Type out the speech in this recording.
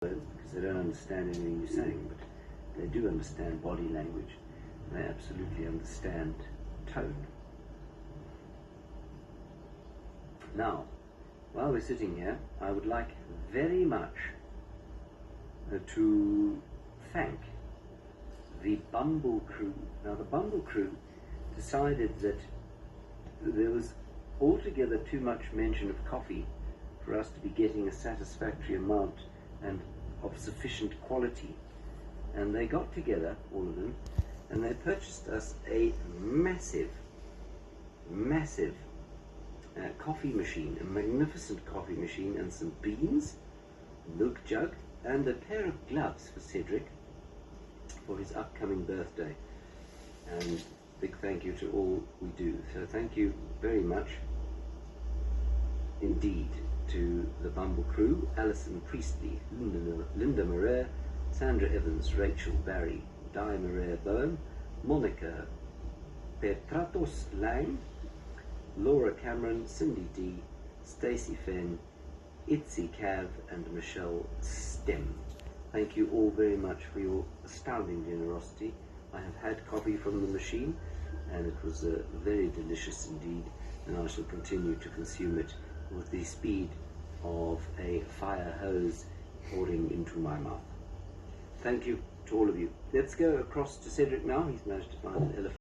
because they don't understand anything you're saying, but they do understand body language. They absolutely understand tone. Now, while we're sitting here, I would like very much to thank the Bumble crew. Now, the Bumble crew decided that there was altogether too much mention of coffee for us to be getting a satisfactory amount and of sufficient quality. And they got together, all of them, and they purchased us a massive coffee machine, a magnificent coffee machine, and some beans, milk jug, and a pair of gloves for Cedric for his upcoming birthday. And big thank you to all we do. So thank you very much indeed to the Bumble crew: Alison Priestley, Linda Marais, Sandra Evans, Rachel Barry, Di Maria Bowen, Monica Petratos Lang, Laura Cameron, Cindy D, Stacey Fenn, Itzy Cav, and Michelle Stem. Thank you all very much for your astounding generosity. I have had coffee from the machine, and it was very delicious indeed, and I shall continue to consume it with the speed of a fire hose pouring into my mouth. Thank you to all of you. Let's go across to Cedric now. He's managed to find an elephant.